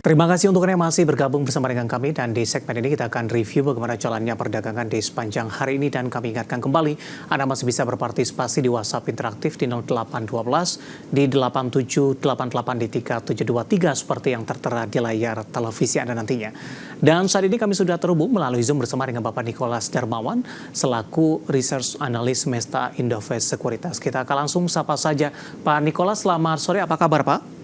Terima kasih untuk Anda yang masih bergabung bersama dengan kami dan di segmen ini kita akan review bagaimana jalannya perdagangan di sepanjang hari ini dan kami ingatkan kembali Anda masih bisa berpartisipasi di WhatsApp interaktif di 0812 di 8788 di 3723 seperti yang tertera di layar televisi Anda nantinya. Dan saat ini kami sudah terhubung melalui Zoom bersama dengan Bapak Nicholas Darmawan selaku Research Analyst Mesta Indovest Sekuritas. Kita akan langsung sapa saja Pak Nicholas, selamat sore, apa kabar Pak?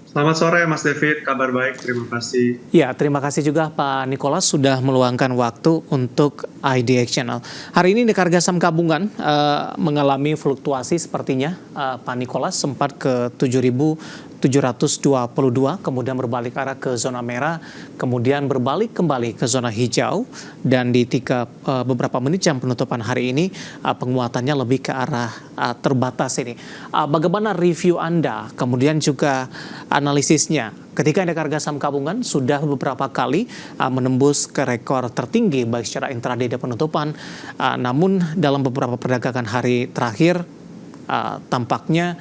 Selamat sore Mas David, kabar baik, terima kasih. Ya, terima kasih juga Pak Nicholas sudah meluangkan waktu untuk IDX Channel. Hari ini harga saham gabungan mengalami fluktuasi sepertinya. Pak Nicholas sempat ke 7.722, kemudian berbalik arah ke zona merah, kemudian berbalik kembali ke zona hijau, dan di beberapa menit jam penutupan hari ini penguatannya lebih ke arah terbatas ini. Bagaimana review Anda, kemudian juga analisisnya ketika indeks harga saham gabungan sudah beberapa kali menembus ke rekor tertinggi baik secara intraday dan penutupan, namun dalam beberapa perdagangan hari terakhir tampaknya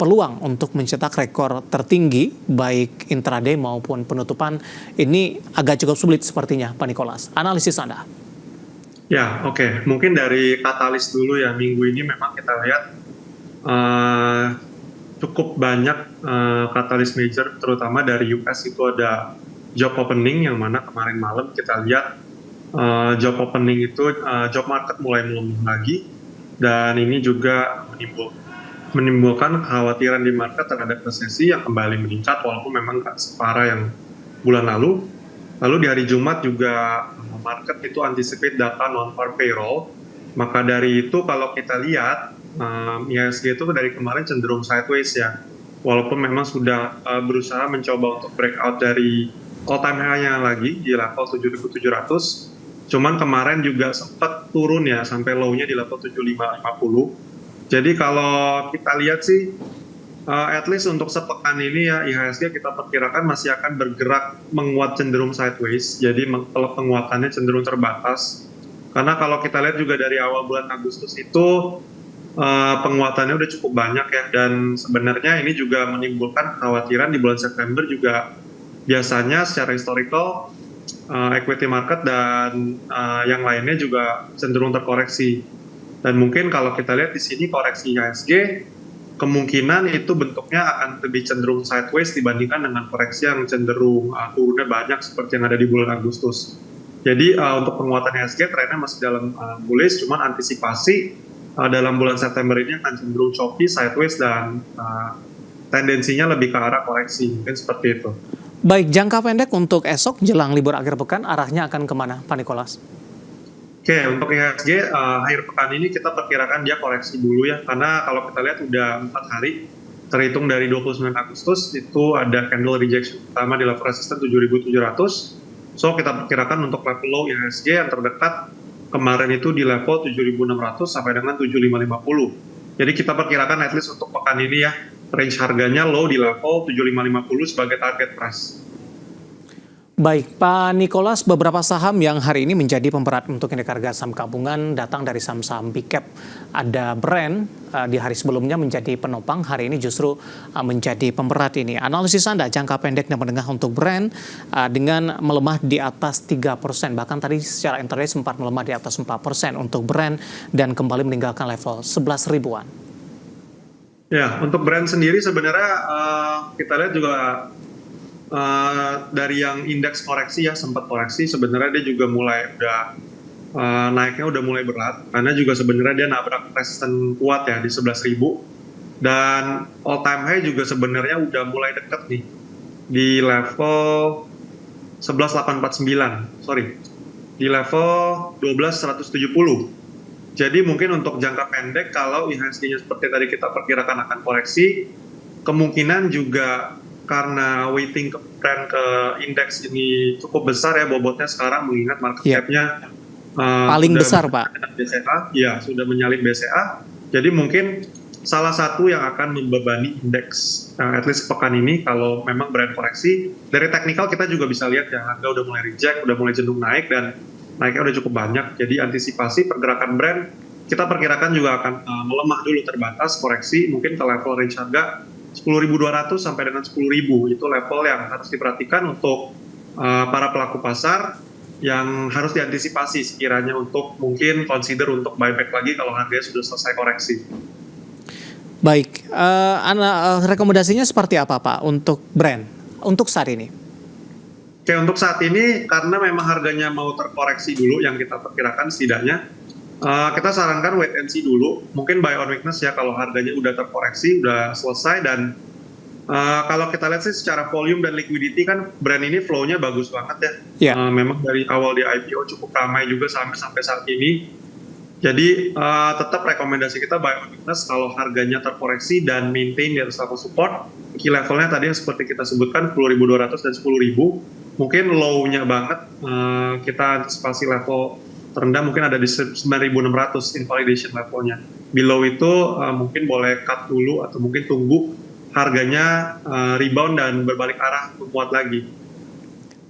peluang untuk mencetak rekor tertinggi baik intraday maupun penutupan ini agak cukup sulit sepertinya Pak Nicholas. Analisis Anda? Ya, oke. Mungkin dari katalis dulu ya, minggu ini memang kita lihat cukup banyak katalis major, terutama dari US itu ada job opening yang mana kemarin malam kita lihat job opening itu job market mulai melemah lagi, dan ini juga menimbulkan kekhawatiran di market terhadap resesi yang kembali meningkat walaupun memang nggak separah yang bulan lalu. Lalu di hari Jumat juga market itu anticipate data non-farm payroll. Maka dari itu kalau kita lihat IHSG itu dari kemarin cenderung sideways ya. Walaupun memang sudah berusaha mencoba untuk breakout dari all-time high-nya lagi di level 7.700. Cuman kemarin juga sempat turun ya sampai low-nya di level 7.550. Jadi kalau kita lihat sih at least untuk sepekan ini ya IHSG kita perkirakan masih akan bergerak menguat cenderung sideways. Jadi penguatannya cenderung terbatas. Karena kalau kita lihat juga dari awal bulan Agustus itu penguatannya udah cukup banyak ya, dan sebenarnya ini juga menimbulkan kekhawatiran di bulan September juga biasanya secara historical equity market dan yang lainnya juga cenderung terkoreksi. Dan mungkin kalau kita lihat di sini koreksi IHSG kemungkinan itu bentuknya akan lebih cenderung sideways dibandingkan dengan koreksi yang cenderung turunnya banyak seperti yang ada di bulan Agustus. Jadi untuk penguatan IHSG trennya masih dalam bullish, cuman antisipasi dalam bulan September ini akan cenderung choppy, sideways, dan tendensinya lebih ke arah koreksi, mungkin seperti itu. Baik, jangka pendek untuk esok jelang libur akhir pekan arahnya akan kemana Pak Nicholas? Oke, untuk IHSG akhir pekan ini kita perkirakan dia koreksi dulu ya, karena kalau kita lihat udah 4 hari terhitung dari 29 Agustus itu ada candle rejection pertama di level resisten 7.700. So kita perkirakan untuk level low IHSG yang terdekat kemarin itu di level 7.600 sampai dengan 7.550. Jadi kita perkirakan at least untuk pekan ini ya range harganya low di level 7.550 sebagai target price. Baik, Pak Nicholas, beberapa saham yang hari ini menjadi pemberat untuk indeks harga saham gabungan datang dari saham-saham big cap. Ada Brand di hari sebelumnya menjadi penopang, hari ini justru menjadi pemberat ini. Analisis Anda jangka pendek dan menengah untuk Brand dengan melemah di atas 3%. Bahkan tadi secara intraday sempat melemah di atas 4% untuk Brand dan kembali meninggalkan level 11 ribuan. Ya, untuk Brand sendiri sebenarnya kita lihat juga dari yang indeks koreksi ya, sempat koreksi, sebenarnya dia juga mulai naiknya udah mulai berat, karena juga sebenarnya dia nabrak resisten kuat ya di 11.000, dan all time high juga sebenarnya udah mulai deket nih di level 11.849, di level 12.170. Jadi mungkin untuk jangka pendek kalau IHSG-nya seperti tadi kita perkirakan akan koreksi, kemungkinan juga karena weighting ke brand ke indeks ini cukup besar ya bobotnya sekarang, mengingat market cap-nya paling besar Pak. BCA, ya sudah menyalip BCA. Jadi mungkin salah satu yang akan membebani indeks at least pekan ini kalau memang brand koreksi. Dari teknikal kita juga bisa lihat ya harga udah mulai reject, udah mulai cenderung naik dan naiknya udah cukup banyak. Jadi antisipasi pergerakan brand kita perkirakan juga akan melemah dulu terbatas koreksi mungkin ke level range harga 10.200 sampai dengan 10.000 itu level yang harus diperhatikan untuk para pelaku pasar yang harus diantisipasi sekiranya untuk mungkin consider untuk buyback lagi kalau harganya sudah selesai koreksi. Baik, rekomendasinya seperti apa Pak untuk Brent untuk saat ini? Oke, untuk saat ini karena memang harganya mau terkoreksi dulu yang kita perkirakan setidaknya kita sarankan wait and see dulu, mungkin buy on weakness ya kalau harganya udah terkoreksi, udah selesai. Dan kalau kita lihat sih secara volume dan liquidity kan brand ini flow-nya bagus banget ya. Memang dari awal di IPO cukup ramai juga sampai saat ini. Jadi tetap rekomendasi kita buy on weakness kalau harganya terkoreksi dan maintain di atas level support. Key levelnya tadi yang seperti kita sebutkan 10.200 dan 10.000. Mungkin low-nya banget kita antisipasi level terendah mungkin ada di 9.600 invalidation levelnya. Below itu mungkin boleh cut dulu atau mungkin tunggu harganya rebound dan berbalik arah menguat lagi.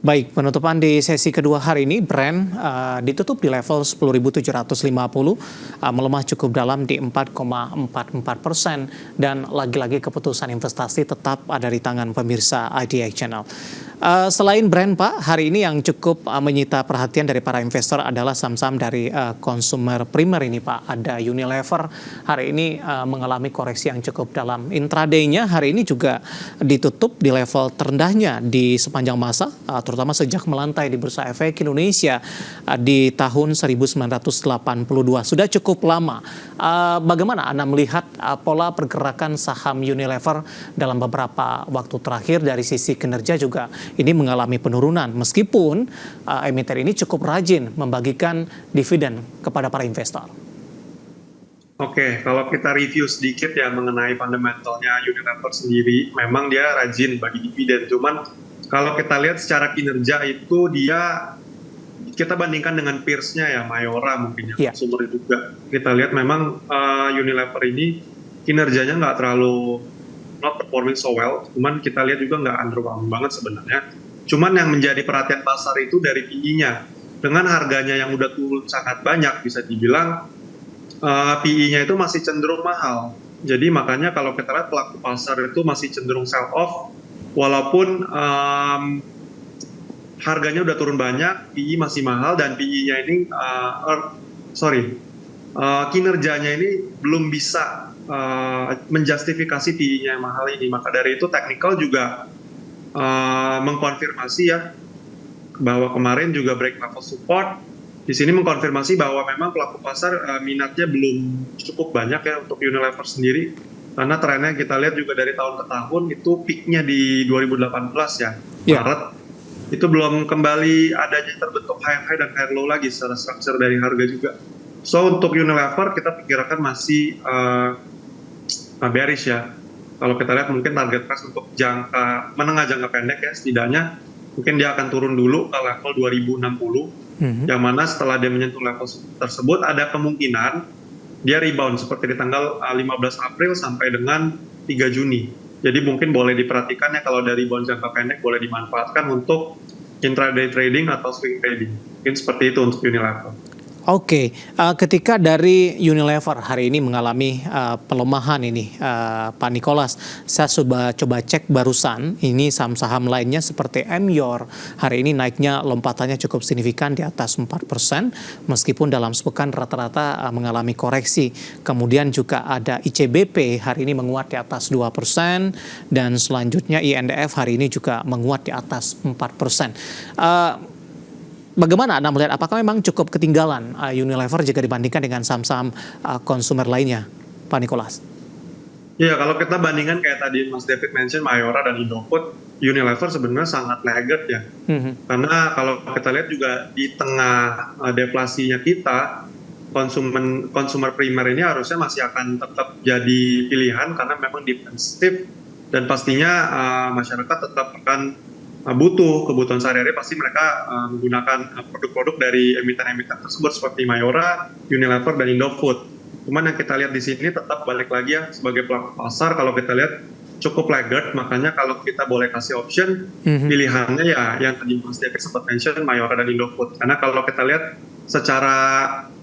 Baik, penutupan di sesi kedua hari ini Brent ditutup di level 10.750, melemah cukup dalam di 4,44%, dan lagi-lagi keputusan investasi tetap ada di tangan pemirsa IDX Channel. Selain Brent Pak, hari ini yang cukup menyita perhatian dari para investor adalah saham-saham dari consumer primer ini Pak. Ada Unilever hari ini mengalami koreksi yang cukup dalam. Intraday-nya hari ini juga ditutup di level terendahnya di sepanjang masa, terutama sejak melantai di Bursa Efek Indonesia di tahun 1982. Sudah cukup lama. Bagaimana Anda melihat pola pergerakan saham Unilever dalam beberapa waktu terakhir dari sisi kinerja juga ini mengalami penurunan meskipun emiten ini cukup rajin membagikan dividen kepada para investor? Oke, kalau kita review sedikit ya mengenai fundamentalnya Unilever sendiri, memang dia rajin bagi dividen. Cuman kalau kita lihat secara kinerja itu kita bandingkan dengan peers-nya ya, Mayora mungkin ya, consumer juga. Kita lihat memang Unilever ini kinerjanya nggak terlalu not performing so well, cuman kita lihat juga nggak underwhelming banget sebenarnya. Cuman yang menjadi perhatian pasar itu dari PE-nya. Dengan harganya yang udah turun sangat banyak, bisa dibilang PE-nya itu masih cenderung mahal. Jadi makanya kalau kita lihat pelaku pasar itu masih cenderung sell off, walaupun harganya udah turun banyak, PE masih mahal, dan PE-nya ini, kinerjanya ini belum bisa menjustifikasi PE-nya yang mahal ini. Maka dari itu technical juga mengkonfirmasi ya bahwa kemarin juga break level support. Di sini mengkonfirmasi bahwa memang pelaku pasar minatnya belum cukup banyak ya untuk Unilever sendiri, karena trennya kita lihat juga dari tahun ke tahun itu peaknya di 2018 ya, Maret itu belum kembali adanya terbentuk high dan high low lagi secara structure dari harga juga. So untuk Unilever kita perkirakan masih bearish ya. Kalau kita lihat mungkin target price untuk menengah jangka pendek ya, setidaknya mungkin dia akan turun dulu ke level 2060, yang mana setelah dia menyentuh level tersebut ada kemungkinan dia rebound seperti di tanggal 15 April sampai dengan 3 Juni. Jadi mungkin boleh diperhatikan ya, kalau dari rebound jangka pendek boleh dimanfaatkan untuk intraday trading atau swing trading. Mungkin seperti itu untuk Unilever. Oke, ketika dari Unilever hari ini mengalami pelemahan ini, Pak Nicholas, saya coba cek barusan, ini saham-saham lainnya seperti Emyor, hari ini naiknya lompatannya cukup signifikan di atas 4%, meskipun dalam sepekan rata-rata mengalami koreksi. Kemudian juga ada ICBP hari ini menguat di atas 2%, dan selanjutnya INDF hari ini juga menguat di atas 4%. Bagaimana Anda melihat, apakah memang cukup ketinggalan Unilever jika dibandingkan dengan saham-saham konsumer lainnya, Pak Nicholas? Ya, kalau kita bandingkan kayak tadi Mas David mention Mayora dan Indofood, Unilever sebenarnya sangat laggard ya. Karena kalau kita lihat juga di tengah deflasinya kita, consumer primer ini harusnya masih akan tetap jadi pilihan karena memang defensif, dan pastinya masyarakat tetap akan butuh kebutuhan sehari-hari, pasti mereka menggunakan produk-produk dari emiten-emiten tersebut seperti Mayora, Unilever, dan Indofood. Cuman yang kita lihat di sini tetap balik lagi ya, sebagai pelaku pasar kalau kita lihat cukup laggard, makanya kalau kita boleh kasih option, pilihannya ya yang tadi Mas David sempat mention, Mayora dan Indofood. Karena kalau kita lihat secara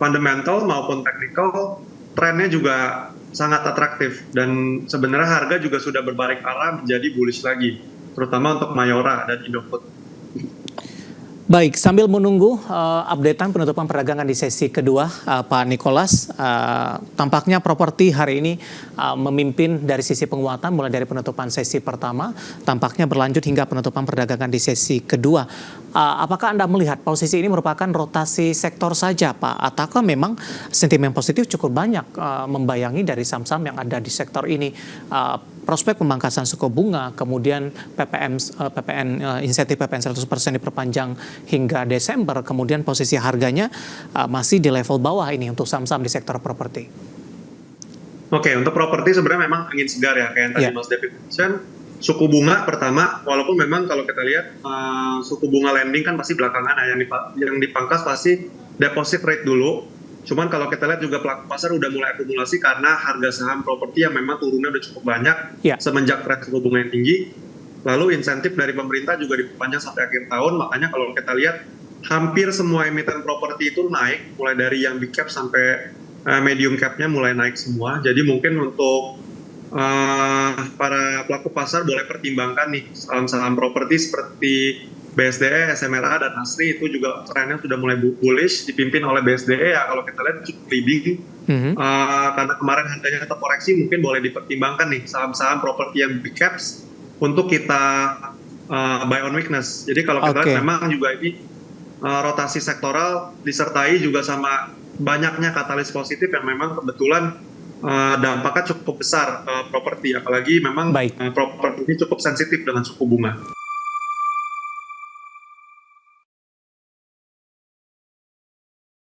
fundamental maupun technical, trennya juga sangat atraktif dan sebenarnya harga juga sudah berbalik arah menjadi bullish lagi, terutama untuk Mayora dan Indofood. Baik, sambil menunggu updatean penutupan perdagangan di sesi kedua, Pak Nicholas, tampaknya properti hari ini memimpin dari sisi penguatan mulai dari penutupan sesi pertama, tampaknya berlanjut hingga penutupan perdagangan di sesi kedua. Apakah Anda melihat posisi ini merupakan rotasi sektor saja, Pak? Ataukah memang sentimen positif cukup banyak membayangi dari saham-saham yang ada di sektor ini? Prospek pemangkasan suku bunga, kemudian insentif PPN 100% diperpanjang hingga Desember, kemudian posisi harganya masih di level bawah ini untuk saham-saham di sektor properti. Oke, untuk properti sebenarnya memang angin segar ya, kayak yang tadi Mas David mention. Suku bunga pertama, walaupun memang kalau kita lihat suku bunga lending kan pasti belakangan, yang dipangkas pasti deposit rate dulu. Cuman kalau kita lihat juga pelaku pasar udah mulai akumulasi karena harga saham properti yang memang turunnya udah cukup banyak semenjak tren suku bunga yang tinggi. Lalu insentif dari pemerintah juga diperpanjang sampai akhir tahun, makanya kalau kita lihat hampir semua emiten properti itu naik, mulai dari yang big cap sampai medium capnya mulai naik semua. Jadi mungkin untuk para pelaku pasar boleh pertimbangkan nih saham-saham properti seperti BSDE, SMRA, dan ASRI itu juga trennya sudah mulai bullish, dipimpin oleh BSDE ya kalau kita lihat cukup leading. Karena kemarin harganya tetap koreksi, mungkin boleh dipertimbangkan nih saham-saham properti yang big caps untuk kita buy on weakness. Jadi kalau kita lihat memang juga ini rotasi sektoral disertai juga sama banyaknya katalis positif yang memang kebetulan dampaknya cukup besar ke properti, apalagi memang properti ini cukup sensitif dengan suku bunga.